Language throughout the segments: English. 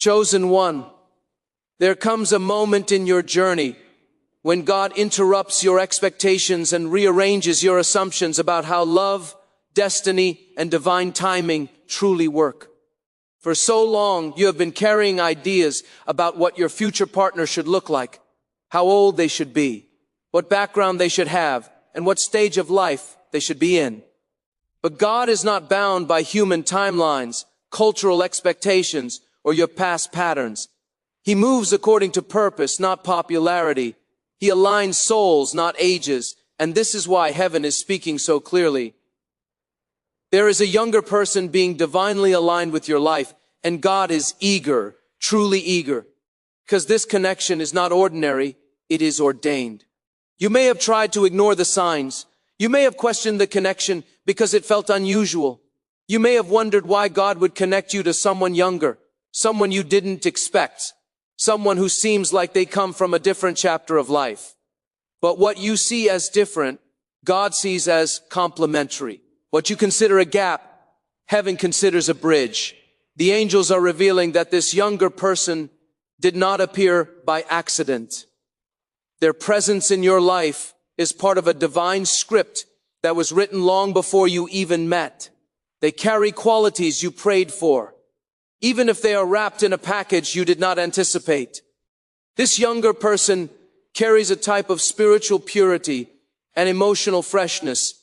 Chosen one, there comes a moment in your journey when God interrupts your expectations and rearranges your assumptions about how love, destiny, and divine timing truly work. For so long, you have been carrying ideas about what your future partner should look like, how old they should be, what background they should have, and what stage of life they should be in. But God is not bound by human timelines, cultural expectations, or your past patterns. He moves according to purpose, not popularity. He aligns souls, not ages. And this is why heaven is speaking so clearly. There is a younger person being divinely aligned with your life, and God is eager, truly eager. Because this connection is not ordinary, it is ordained. You may have tried to ignore the signs. You may have questioned the connection because it felt unusual. You may have wondered why God would connect you to someone younger, someone you didn't expect, someone who seems like they come from a different chapter of life. But what you see as different, God sees as complementary. What you consider a gap, heaven considers a bridge. The angels are revealing that this younger person did not appear by accident. Their presence in your life is part of a divine script that was written long before you even met. They carry qualities you prayed for, even if they are wrapped in a package you did not anticipate. This younger person carries a type of spiritual purity and emotional freshness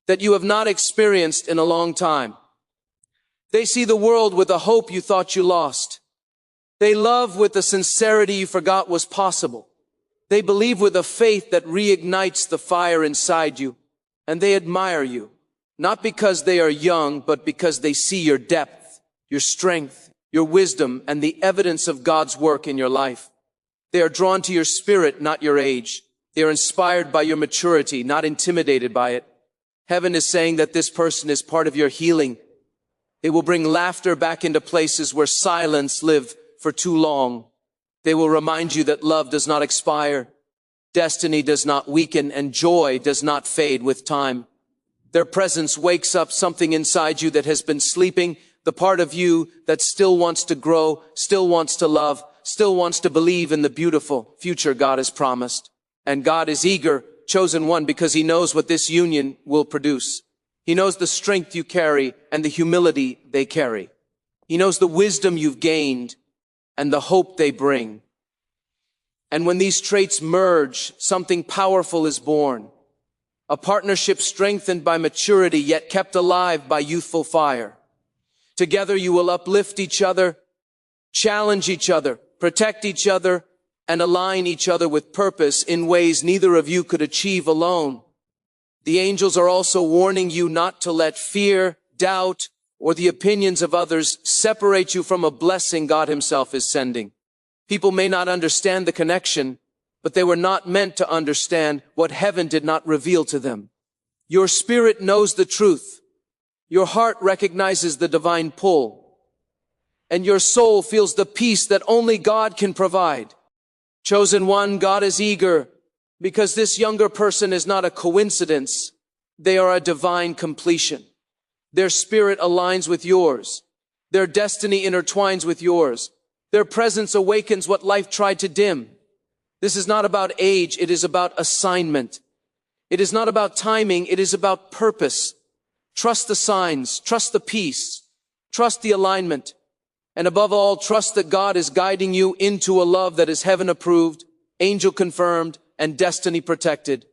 that you have not experienced in a long time. They see the world with a hope you thought you lost. They love with a sincerity you forgot was possible. They believe with a faith that reignites the fire inside you. And they admire you, not because they are young, but because they see your depth, your strength, your wisdom, and the evidence of God's work in your life. They are drawn to your spirit, not your age. They are inspired by your maturity, not intimidated by it. Heaven is saying that this person is part of your healing. They will bring laughter back into places where silence lived for too long. They will remind you that love does not expire, destiny does not weaken, and joy does not fade with time. Their presence wakes up something inside you that has been sleeping, the part of you that still wants to grow, still wants to love, still wants to believe in the beautiful future God has promised. And God is eager, chosen one, because he knows what this union will produce. He knows the strength you carry and the humility they carry. He knows the wisdom you've gained and the hope they bring. And when these traits merge, something powerful is born. A partnership strengthened by maturity, yet kept alive by youthful fire. Together you will uplift each other, challenge each other, protect each other, and align each other with purpose in ways neither of you could achieve alone. The angels are also warning you not to let fear, doubt, or the opinions of others separate you from a blessing God himself is sending. People may not understand the connection, but they were not meant to understand what heaven did not reveal to them. Your spirit knows the truth. Your heart recognizes the divine pull. And your soul feels the peace that only God can provide. Chosen one, God is eager because this younger person is not a coincidence. They are a divine completion. Their spirit aligns with yours. Their destiny intertwines with yours. Their presence awakens what life tried to dim. This is not about age, it is about assignment. It is not about timing, it is about purpose. Trust the signs, trust the peace, trust the alignment, and above all, trust that God is guiding you into a love that is heaven approved, angel confirmed, and destiny protected.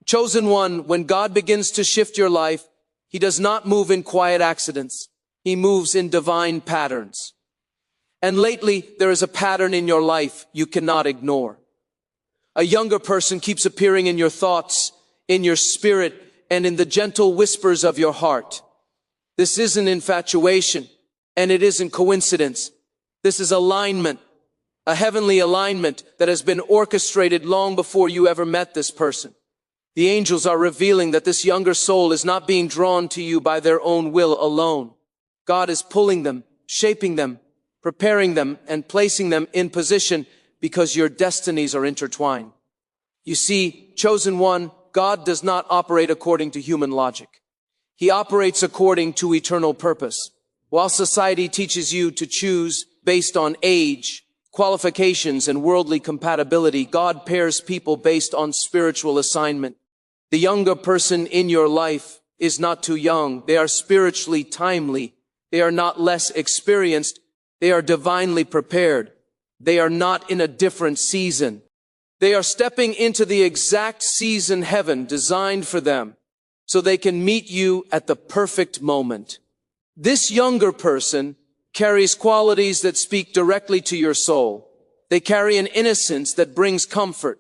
Chosen one, when God begins to shift your life, he does not move in quiet accidents. He moves in divine patterns. And lately, there is a pattern in your life you cannot ignore. A younger person keeps appearing in your thoughts, in your spirit, and in the gentle whispers of your heart. This isn't infatuation, and it isn't coincidence. This is alignment, a heavenly alignment that has been orchestrated long before you ever met this person. The angels are revealing that this younger soul is not being drawn to you by their own will alone. God is pulling them, shaping them, preparing them, and placing them in position because your destinies are intertwined. You see, chosen one, God does not operate according to human logic. He operates according to eternal purpose. While society teaches you to choose, based on age, qualifications, and worldly compatibility. God pairs people based on spiritual assignment. The younger person in your life is not too young. They are spiritually timely. They are not less experienced. They are divinely prepared. They are not in a different season. They are stepping into the exact season heaven designed for them, so they can meet you at the perfect moment. This younger person carries qualities that speak directly to your soul. They carry an innocence that brings comfort.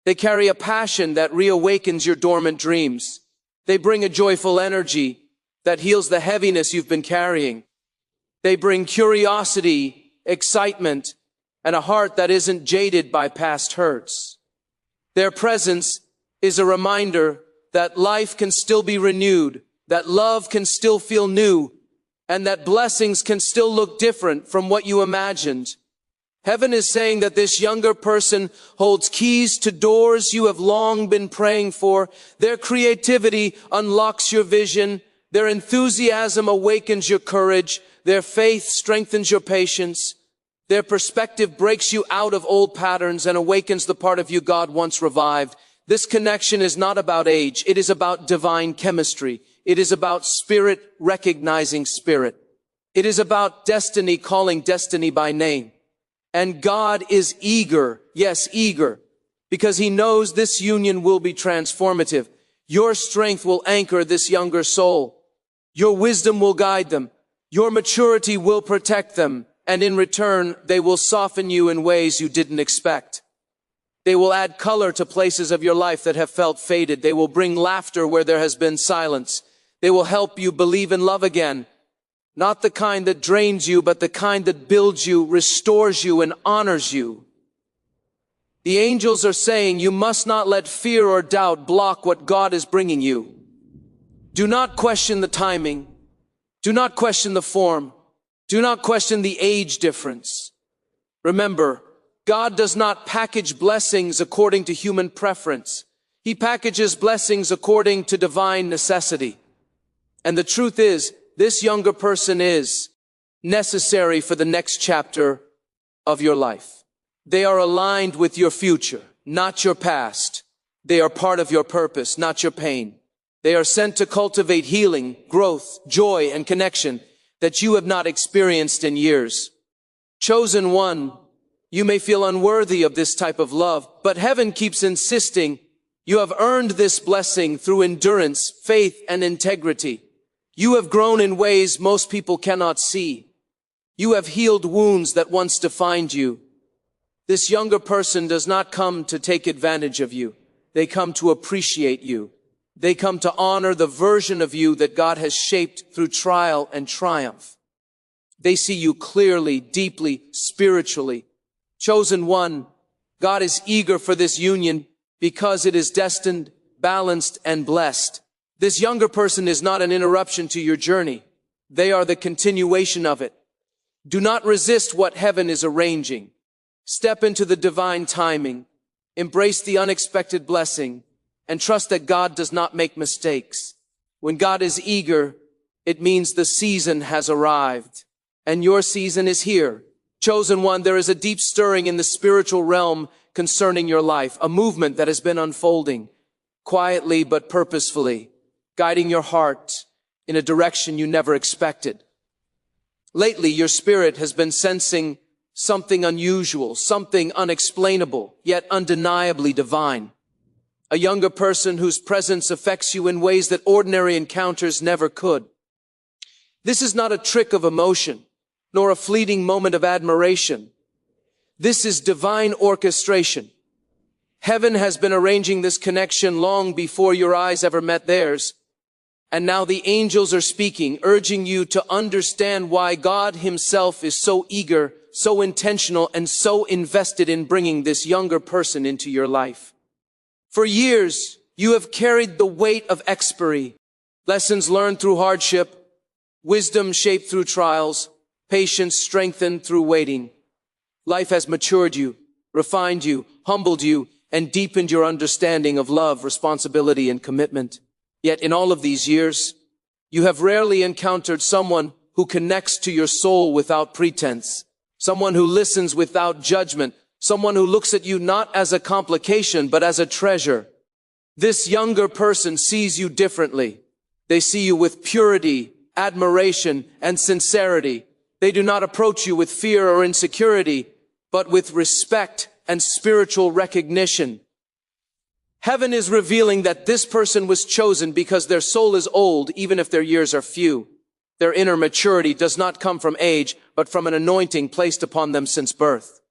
They carry a passion that reawakens your dormant dreams. They bring a joyful energy that heals the heaviness you've been carrying. They bring curiosity, excitement, and a heart that isn't jaded by past hurts. Their presence is a reminder that life can still be renewed, that love can still feel new, and that blessings can still look different from what you imagined. Heaven is saying that this younger person holds keys to doors you have long been praying for. Their creativity unlocks your vision. Their enthusiasm awakens your courage. Their faith strengthens your patience. Their perspective breaks you out of old patterns and awakens the part of you God once revived. This connection is not about age. It is about divine chemistry. It is about spirit recognizing spirit. It is about destiny calling destiny by name. And God is eager, yes, eager, because He knows this union will be transformative. Your strength will anchor this younger soul. Your wisdom will guide them. Your maturity will protect them. And in return, they will soften you in ways you didn't expect. They will add color to places of your life that have felt faded. They will bring laughter where there has been silence. They will help you believe in love again. Not the kind that drains you, but the kind that builds you, restores you, and honors you. The angels are saying you must not let fear or doubt block what God is bringing you. Do not question the timing. Do not question the form. Do not question the age difference. Remember, God does not package blessings according to human preference. He packages blessings according to divine necessity. And the truth is, this younger person is necessary for the next chapter of your life. They are aligned with your future, not your past. They are part of your purpose, not your pain. They are sent to cultivate healing, growth, joy, and connection that you have not experienced in years. Chosen one, you may feel unworthy of this type of love, but heaven keeps insisting you have earned this blessing through endurance, faith, and integrity. You have grown in ways most people cannot see. You have healed wounds that once defined you. This younger person does not come to take advantage of you. They come to appreciate you. They come to honor the version of you that God has shaped through trial and triumph. They see you clearly, deeply, spiritually. Chosen one, God is eager for this union because it is destined, balanced, and blessed. This younger person is not an interruption to your journey. They are the continuation of it. Do not resist what heaven is arranging. Step into the divine timing. Embrace the unexpected blessing and trust that God does not make mistakes. When God is eager, it means the season has arrived. And your season is here. Chosen one, there is a deep stirring in the spiritual realm concerning your life, a movement that has been unfolding quietly but purposefully, guiding your heart in a direction you never expected. Lately, your spirit has been sensing something unusual, something unexplainable, yet undeniably divine. A younger person whose presence affects you in ways that ordinary encounters never could. This is not a trick of emotion, nor a fleeting moment of admiration. This is divine orchestration. Heaven has been arranging this connection long before your eyes ever met theirs. And now the angels are speaking, urging you to understand why God Himself is so eager, so intentional, and so invested in bringing this younger person into your life. For years, you have carried the weight of expiry, lessons learned through hardship, wisdom shaped through trials, patience strengthened through waiting. Life has matured you, refined you, humbled you, and deepened your understanding of love, responsibility, and commitment. Yet in all of these years, you have rarely encountered someone who connects to your soul without pretense. someone who listens without judgment, someone who looks at you not as a complication, but as a treasure. This younger person sees you differently. They see you with purity, admiration, and sincerity. They do not approach you with fear or insecurity, but with respect and spiritual recognition. Heaven is revealing that this person was chosen because their soul is old, even if their years are few. Their inner maturity does not come from age, but from an anointing placed upon them since birth.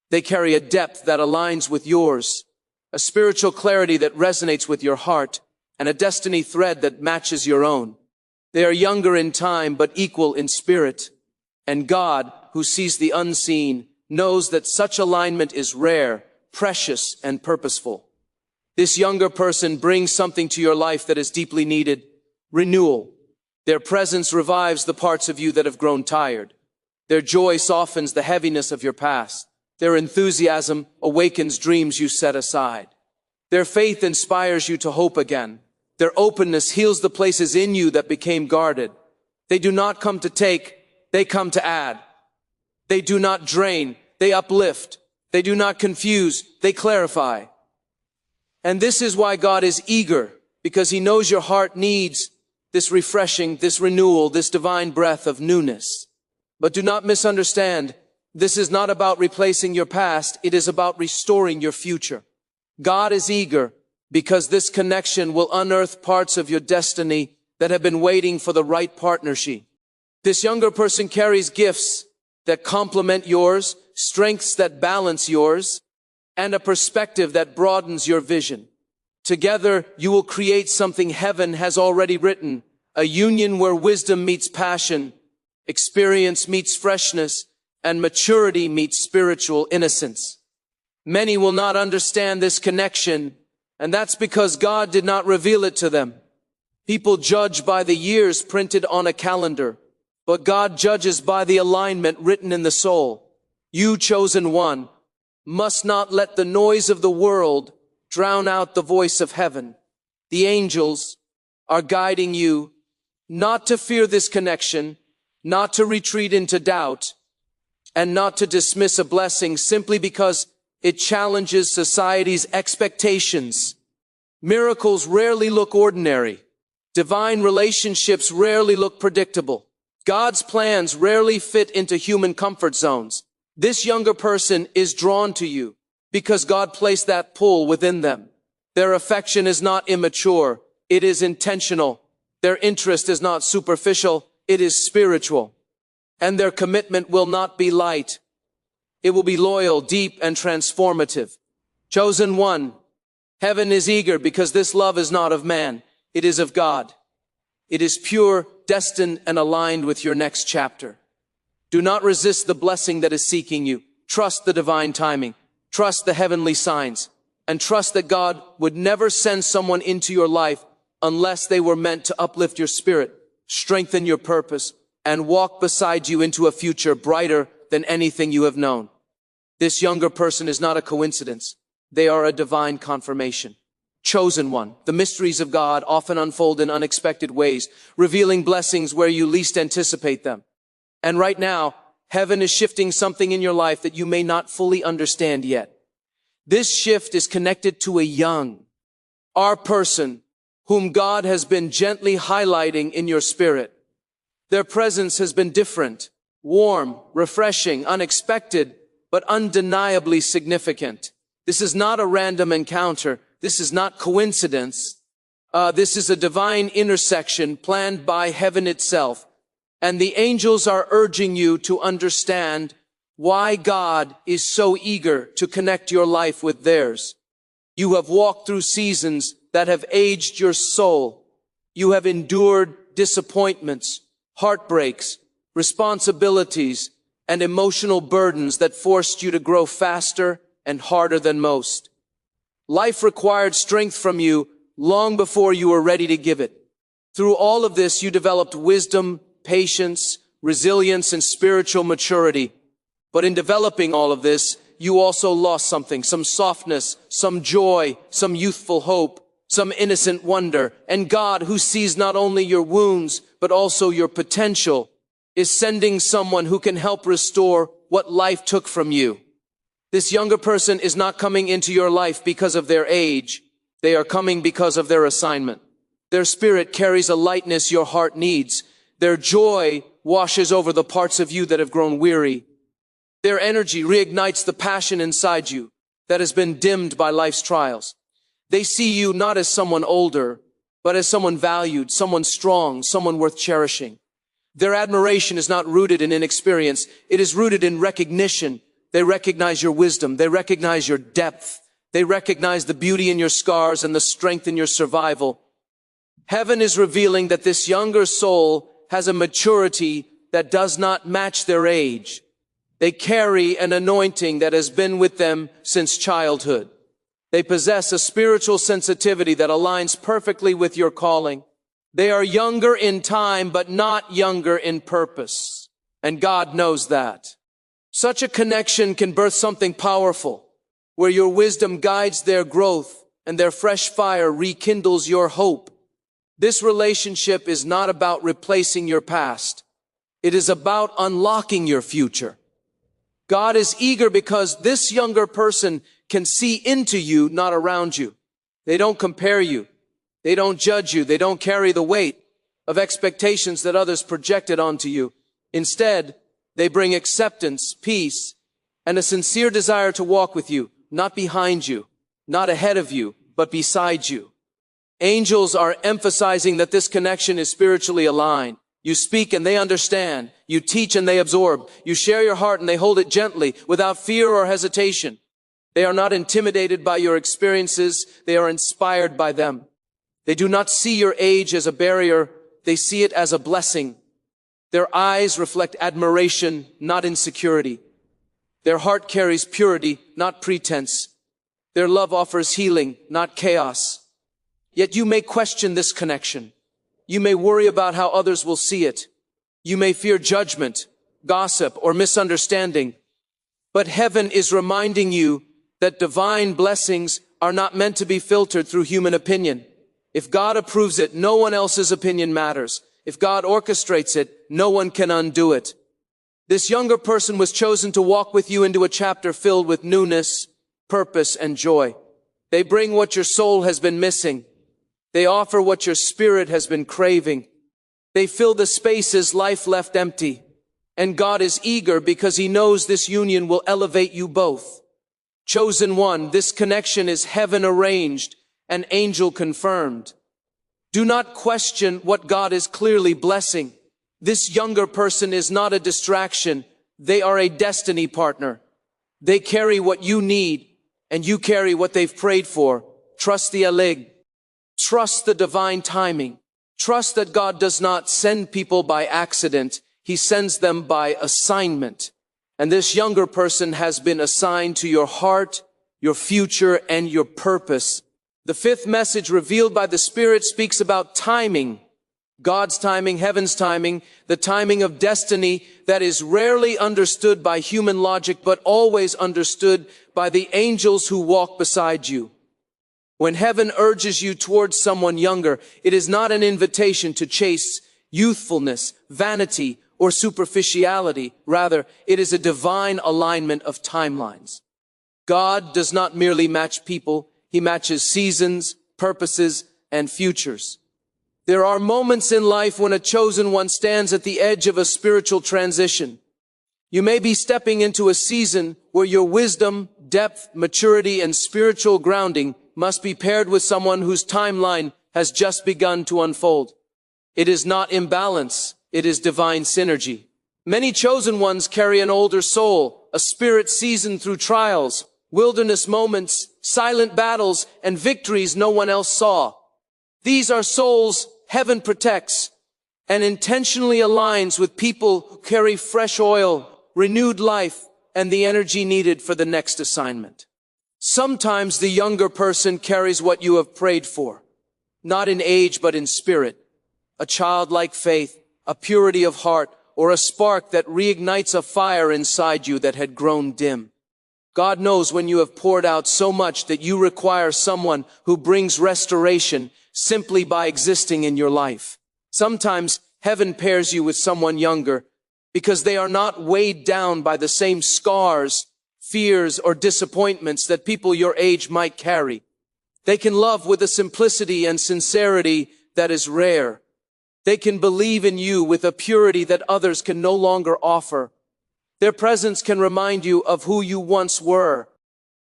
They carry a depth that aligns with yours, a spiritual clarity that resonates with your heart, and a destiny thread that matches your own. They are younger in time, but equal in spirit. And God, who sees the unseen, knows that such alignment is rare, precious, and purposeful. This younger person brings something to your life that is deeply needed: renewal. Their presence revives the parts of you that have grown tired. Their joy softens the heaviness of your past. Their enthusiasm awakens dreams you set aside. Their faith inspires you to hope again. Their openness heals the places in you that became guarded. They do not come to take, they come to add. They do not drain, they uplift. They do not confuse, they clarify. And this is why God is eager, because He knows your heart needs this refreshing, this renewal, this divine breath of newness. But do not misunderstand, this is not about replacing your past, it is about restoring your future. God is eager because this connection will unearth parts of your destiny that have been waiting for the right partnership. This younger person carries gifts that complement yours, strengths that balance yours, and a perspective that broadens your vision. Together, you will create something heaven has already written, a union where wisdom meets passion, experience meets freshness, and maturity meets spiritual innocence. Many will not understand this connection, and that's because God did not reveal it to them. People judge by the years printed on a calendar, but God judges by the alignment written in the soul. You, chosen one, must not let the noise of the world drown out the voice of heaven. The angels are guiding you not to fear this connection, not to retreat into doubt, and not to dismiss a blessing simply because it challenges society's expectations. Miracles rarely look ordinary. Divine relationships rarely look predictable. God's plans rarely fit into human comfort zones. This younger person is drawn to you because God placed that pull within them. Their affection is not immature, it is intentional. Their interest is not superficial, it is spiritual. And their commitment will not be light. It will be loyal, deep, and transformative. Chosen one, heaven is eager because this love is not of man, it is of God. It is pure, destined, and aligned with your next chapter. Do not resist the blessing that is seeking you. Trust the divine timing. Trust the heavenly signs. And trust that God would never send someone into your life unless they were meant to uplift your spirit, strengthen your purpose, and walk beside you into a future brighter than anything you have known. This younger person is not a coincidence. They are a divine confirmation. Chosen one. The mysteries of God often unfold in unexpected ways, revealing blessings where you least anticipate them. And right now, heaven is shifting something in your life that you may not fully understand yet. This shift is connected to a young, our person, whom God has been gently highlighting in your spirit. Their presence has been different, warm, refreshing, unexpected, but undeniably significant. This is not a random encounter. This is not coincidence. This is a divine intersection planned by heaven itself. And the angels are urging you to understand why God is so eager to connect your life with theirs. You have walked through seasons that have aged your soul. You have endured disappointments, heartbreaks, responsibilities, and emotional burdens that forced you to grow faster and harder than most. Life required strength from you long before you were ready to give it. Through all of this, you developed wisdom, patience, resilience, and spiritual maturity. But in developing all of this, you also lost something, some softness, some joy, some youthful hope, some innocent wonder. And God, who sees not only your wounds, but also your potential, is sending someone who can help restore what life took from you. This younger person is not coming into your life because of their age. They are coming because of their assignment. Their spirit carries a lightness your heart needs. Their joy washes over the parts of you that have grown weary. Their energy reignites the passion inside you that has been dimmed by life's trials. They see you not as someone older, but as someone valued, someone strong, someone worth cherishing. Their admiration is not rooted in inexperience. It is rooted in recognition. They recognize your wisdom. They recognize your depth. They recognize the beauty in your scars and the strength in your survival. Heaven is revealing that this younger soul has a maturity that does not match their age. They carry an anointing that has been with them since childhood. They possess a spiritual sensitivity that aligns perfectly with your calling. They are younger in time, but not younger in purpose. And God knows that. Such a connection can birth something powerful, where your wisdom guides their growth and their fresh fire rekindles your hope. This relationship is not about replacing your past. It is about unlocking your future. God is eager because this younger person can see into you, not around you. They don't compare you. They don't judge you. They don't carry the weight of expectations that others projected onto you. Instead, they bring acceptance, peace, and a sincere desire to walk with you, not behind you, not ahead of you, but beside you. Angels are emphasizing that this connection is spiritually aligned. You speak and they understand. You teach and they absorb. You share your heart and they hold it gently, without fear or hesitation. They are not intimidated by your experiences. They are inspired by them. They do not see your age as a barrier. They see it as a blessing. Their eyes reflect admiration, not insecurity. Their heart carries purity, not pretense. Their love offers healing, not chaos. Yet you may question this connection. You may worry about how others will see it. You may fear judgment, gossip, or misunderstanding. But heaven is reminding you that divine blessings are not meant to be filtered through human opinion. If God approves it, no one else's opinion matters. If God orchestrates it, no one can undo it. This younger person was chosen to walk with you into a chapter filled with newness, purpose, and joy. They bring what your soul has been missing. They offer what your spirit has been craving. They fill the spaces life left empty. And God is eager because He knows this union will elevate you both. Chosen one, this connection is heaven arranged and angel confirmed. Do not question what God is clearly blessing. This younger person is not a distraction. They are a destiny partner. They carry what you need, and you carry what they've prayed for. Trust the alig. Trust the divine timing. Trust that God does not send people by accident. He sends them by assignment. And this younger person has been assigned to your heart, your future, and your purpose. The fifth message revealed by the Spirit speaks about timing. God's timing, heaven's timing, the timing of destiny that is rarely understood by human logic, but always understood by the angels who walk beside you. When heaven urges you towards someone younger, it is not an invitation to chase youthfulness, vanity, or superficiality. Rather, it is a divine alignment of timelines. God does not merely match people. He matches seasons, purposes, and futures. There are moments in life when a chosen one stands at the edge of a spiritual transition. You may be stepping into a season where your wisdom, depth, maturity, and spiritual grounding must be paired with someone whose timeline has just begun to unfold. It is not imbalance, it is divine synergy. Many chosen ones carry an older soul, a spirit seasoned through trials, wilderness moments, silent battles, and victories no one else saw. These are souls heaven protects and intentionally aligns with people who carry fresh oil, renewed life, and the energy needed for the next assignment. Sometimes the younger person carries what you have prayed for, not in age but in spirit, a childlike faith, a purity of heart, or a spark that reignites a fire inside you that had grown dim. God knows when you have poured out so much that you require someone who brings restoration simply by existing in your life. Sometimes heaven pairs you with someone younger because they are not weighed down by the same scars, fears, or disappointments that people your age might carry. They can love with a simplicity and sincerity that is rare. They can believe in you with a purity that others can no longer offer. Their presence can remind you of who you once were,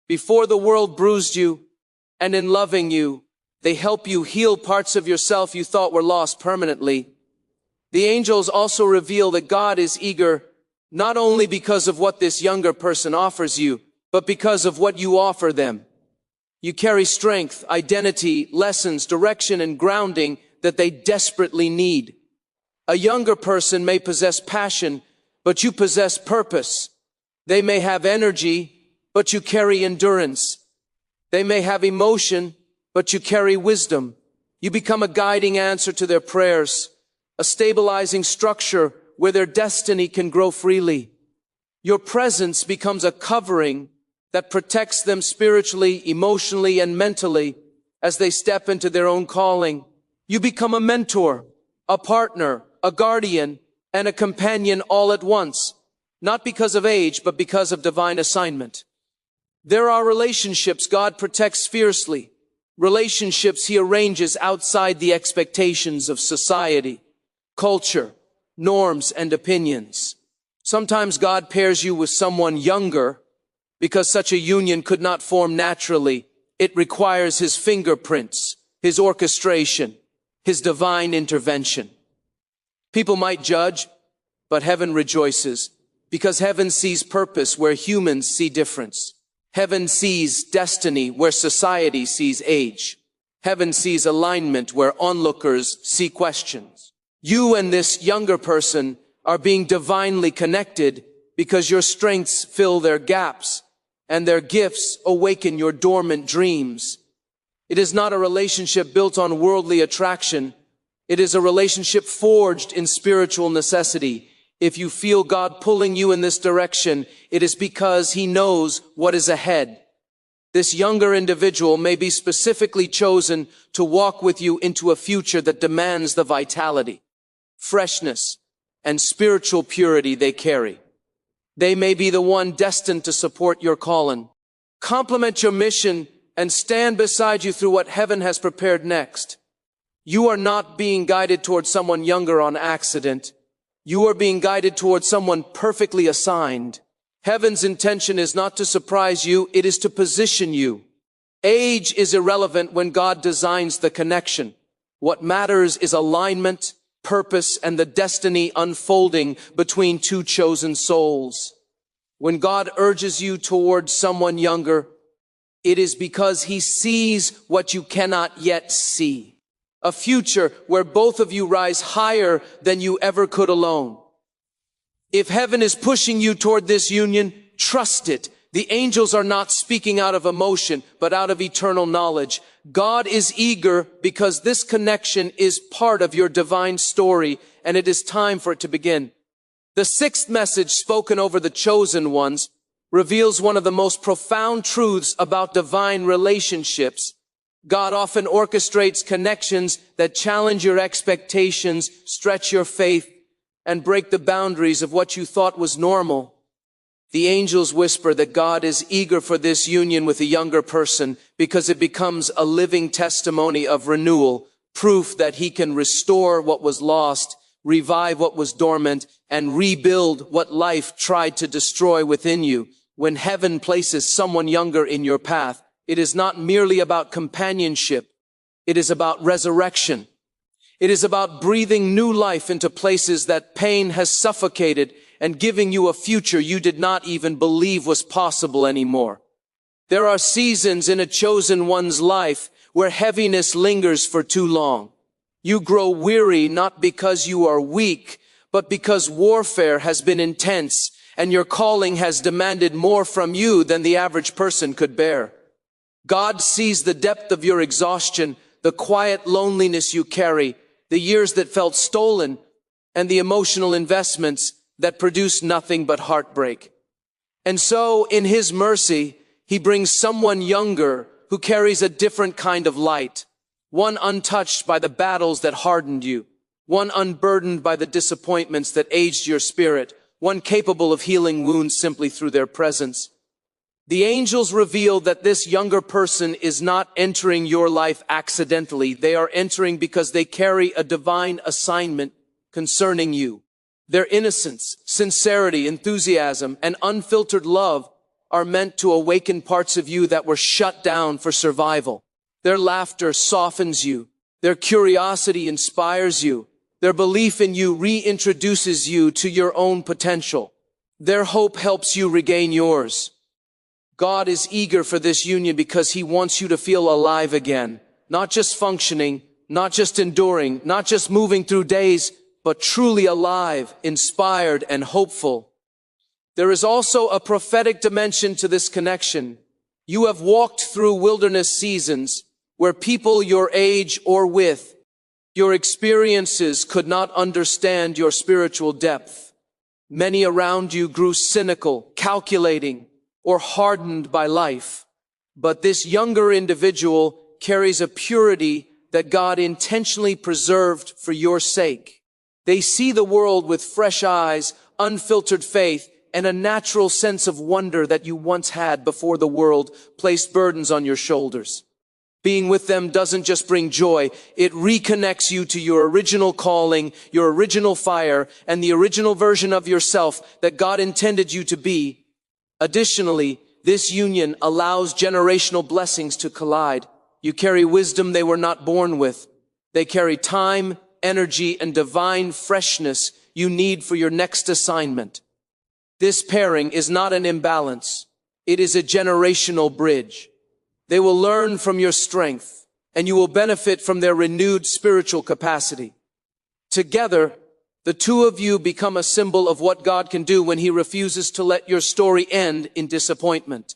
before the world bruised you, and in loving you, they help you heal parts of yourself you thought were lost permanently. The angels also reveal that God is eager, not only because of what this younger person offers you, but because of what you offer them. You carry strength, identity, lessons, direction, and grounding that they desperately need. A younger person may possess passion, but you possess purpose. They may have energy, but you carry endurance. They may have emotion, but you carry wisdom. You become a guiding answer to their prayers, a stabilizing structure where their destiny can grow freely. Your presence becomes a covering that protects them spiritually, emotionally, and mentally as they step into their own calling. You become a mentor, a partner, a guardian, and a companion all at once, not because of age, but because of divine assignment. There are relationships God protects fiercely, relationships He arranges outside the expectations of society, culture, norms, and opinions. Sometimes God pairs you with someone younger because such a union could not form naturally. It requires His fingerprints, His orchestration, His divine intervention. People might judge, but heaven rejoices, because heaven sees purpose where humans see difference. Heaven sees destiny where society sees age. Heaven sees alignment where onlookers see questions. You and this younger person are being divinely connected because your strengths fill their gaps and their gifts awaken your dormant dreams. It is not a relationship built on worldly attraction. It is a relationship forged in spiritual necessity. If you feel God pulling you in this direction, it is because He knows what is ahead. This younger individual may be specifically chosen to walk with you into a future that demands the vitality, freshness, and spiritual purity they carry. They may be the one destined to support your calling, complement your mission, and stand beside you through what heaven has prepared next. You are not being guided towards someone younger on accident. You are being guided towards someone perfectly assigned. Heaven's intention is not to surprise you, it is to position you. Age is irrelevant when God designs the connection. What matters is alignment, purpose, and the destiny unfolding between two chosen souls. When God urges you towards someone younger, it is because He sees what you cannot yet see. A future where both of you rise higher than you ever could alone. If heaven is pushing you toward this union, trust it. The angels are not speaking out of emotion, but out of eternal knowledge. God is eager because this connection is part of your divine story, and it is time for it to begin. The sixth message spoken over the chosen ones reveals one of the most profound truths about divine relationships. God often orchestrates connections that challenge your expectations, stretch your faith, and break the boundaries of what you thought was normal. The angels whisper that God is eager for this union with a younger person because it becomes a living testimony of renewal, proof that He can restore what was lost, revive what was dormant, and rebuild what life tried to destroy within you. When heaven places someone younger in your path, it is not merely about companionship. It is about resurrection. It is about breathing new life into places that pain has suffocated and giving you a future you did not even believe was possible anymore. There are seasons in a chosen one's life where heaviness lingers for too long. You grow weary not because you are weak, but because warfare has been intense and your calling has demanded more from you than the average person could bear. God sees the depth of your exhaustion, the quiet loneliness you carry, the years that felt stolen, and the emotional investments that produce nothing but heartbreak. And so, in His mercy, He brings someone younger who carries a different kind of light, one untouched by the battles that hardened you, one unburdened by the disappointments that aged your spirit, one capable of healing wounds simply through their presence. The angels reveal that this younger person is not entering your life accidentally. They are entering because they carry a divine assignment concerning you. Their innocence, sincerity, enthusiasm, and unfiltered love are meant to awaken parts of you that were shut down for survival. Their laughter softens you. Their curiosity inspires you. Their belief in you reintroduces you to your own potential. Their hope helps you regain yours. God is eager for this union because He wants you to feel alive again. Not just functioning, not just enduring, not just moving through days, but truly alive, inspired, and hopeful. There is also a prophetic dimension to this connection. You have walked through wilderness seasons where people your age or with your experiences could not understand your spiritual depth. Many around you grew cynical, calculating, or hardened by life. But this younger individual carries a purity that God intentionally preserved for your sake. They see the world with fresh eyes, unfiltered faith, and a natural sense of wonder that you once had before the world placed burdens on your shoulders. Being with them doesn't just bring joy, it reconnects you to your original calling, your original fire, and the original version of yourself that God intended you to be. Additionally, this union allows generational blessings to collide. You carry wisdom they were not born with. They carry time, energy, and divine freshness you need for your next assignment. This pairing is not an imbalance. It is a generational bridge. They will learn from your strength, and you will benefit from their renewed spiritual capacity. Together, the two of you become a symbol of what God can do when He refuses to let your story end in disappointment.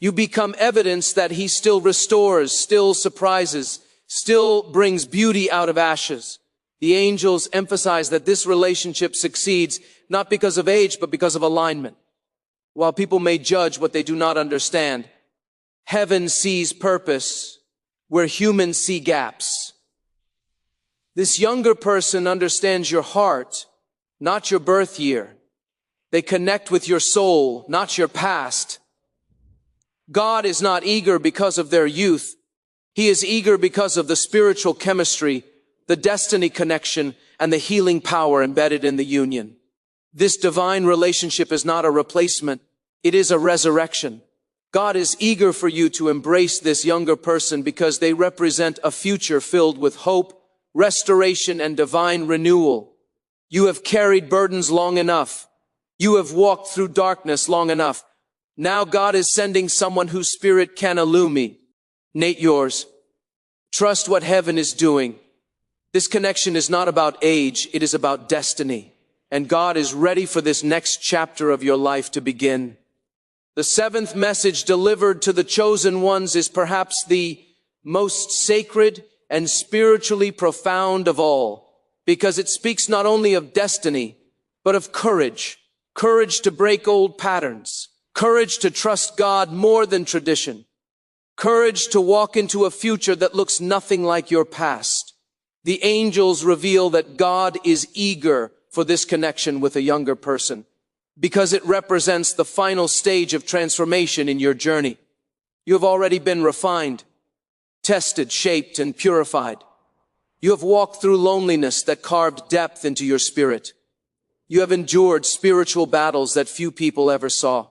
You become evidence that He still restores, still surprises, still brings beauty out of ashes. The angels emphasize that this relationship succeeds not because of age, but because of alignment. While people may judge what they do not understand, heaven sees purpose where humans see gaps. This younger person understands your heart, not your birth year. They connect with your soul, not your past. God is not eager because of their youth. He is eager because of the spiritual chemistry, the destiny connection, and the healing power embedded in the union. This divine relationship is not a replacement. It is a resurrection. God is eager for you to embrace this younger person because they represent a future filled with hope, restoration, and divine renewal. You have carried burdens long enough. You have walked through darkness long enough. Now God is sending someone whose spirit can illumine yours. Trust what heaven is doing. This connection is not about age, it is about destiny. And God is ready for this next chapter of your life to begin. The seventh message delivered to the chosen ones is perhaps the most sacred and spiritually profound of all, because it speaks not only of destiny, but of courage. Courage to break old patterns. Courage to trust God more than tradition. Courage to walk into a future that looks nothing like your past. The angels reveal that God is eager for this connection with a younger person, because it represents the final stage of transformation in your journey. You have already been refined, tested, shaped, and purified. You have walked through loneliness that carved depth into your spirit. You have endured spiritual battles that few people ever saw.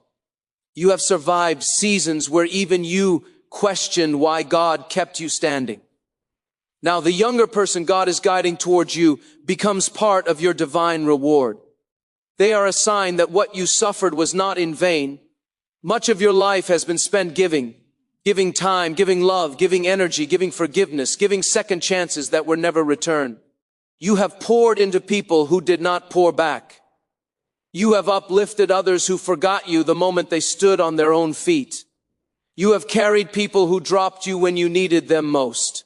You have survived seasons where even you questioned why God kept you standing. Now, the younger person God is guiding towards you becomes part of your divine reward. They are a sign that what you suffered was not in vain. Much of your life has been spent giving time, giving love, giving energy, giving forgiveness, giving second chances that were never returned. You have poured into people who did not pour back. You have uplifted others who forgot you the moment they stood on their own feet. You have carried people who dropped you when you needed them most.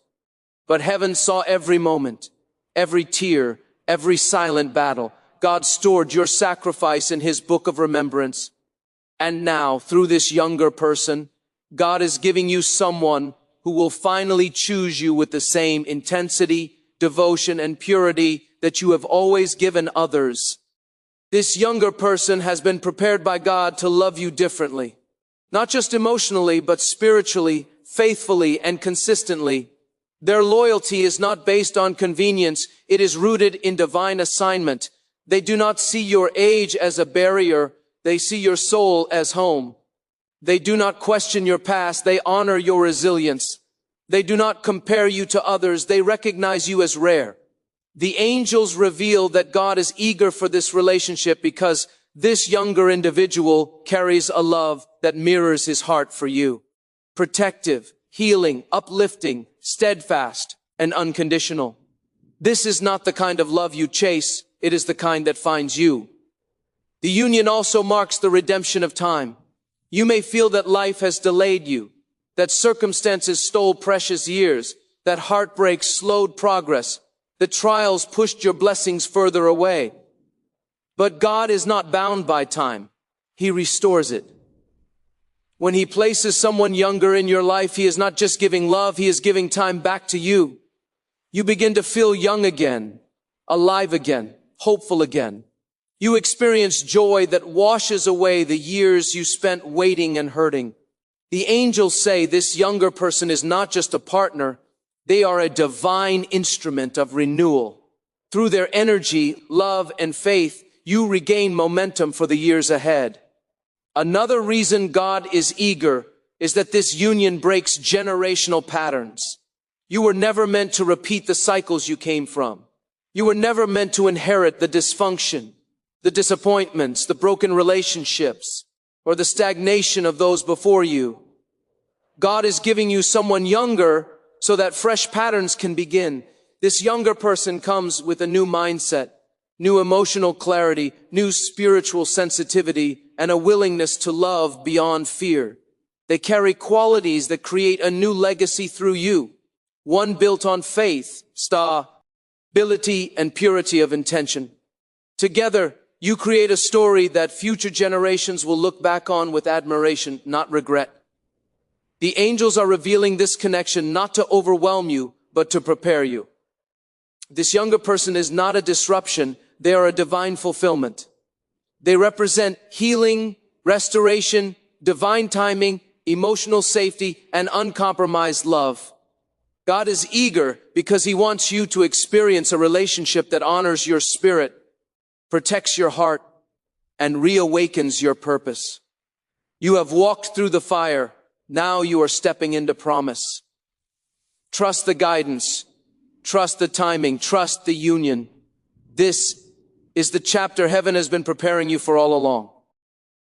But heaven saw every moment, every tear, every silent battle. God stored your sacrifice in His book of remembrance. And now, through this younger person, God is giving you someone who will finally choose you with the same intensity, devotion, and purity that you have always given others. This younger person has been prepared by God to love you differently. Not just emotionally, but spiritually, faithfully, and consistently. Their loyalty is not based on convenience, it is rooted in divine assignment. They do not see your age as a barrier, they see your soul as home. They do not question your past, they honor your resilience. They do not compare you to others, they recognize you as rare. The angels reveal that God is eager for this relationship because this younger individual carries a love that mirrors his heart for you. Protective, healing, uplifting, steadfast, and unconditional. This is not the kind of love you chase, it is the kind that finds you. The union also marks the redemption of time. You may feel that life has delayed you, that circumstances stole precious years, that heartbreak slowed progress, that trials pushed your blessings further away. But God is not bound by time. He restores it. When He places someone younger in your life, He is not just giving love, He is giving time back to you. You begin to feel young again, alive again, hopeful again. You experience joy that washes away the years you spent waiting and hurting. The angels say this younger person is not just a partner, they are a divine instrument of renewal. Through their energy, love, and faith, you regain momentum for the years ahead. Another reason God is eager is that this union breaks generational patterns. You were never meant to repeat the cycles you came from. You were never meant to inherit the dysfunction, the disappointments, the broken relationships, or the stagnation of those before you. God is giving you someone younger so that fresh patterns can begin. This younger person comes with a new mindset, new emotional clarity, new spiritual sensitivity, and a willingness to love beyond fear. They carry qualities that create a new legacy through you, one built on faith, stability, and purity of intention. Together, you create a story that future generations will look back on with admiration, not regret. The angels are revealing this connection not to overwhelm you, but to prepare you. This younger person is not a disruption, they are a divine fulfillment. They represent healing, restoration, divine timing, emotional safety, and uncompromised love. God is eager because He wants you to experience a relationship that honors your spirit, protects your heart, and reawakens your purpose. You have walked through the fire. Now you are stepping into promise. Trust the guidance. Trust the timing. Trust the union. This is the chapter heaven has been preparing you for all along.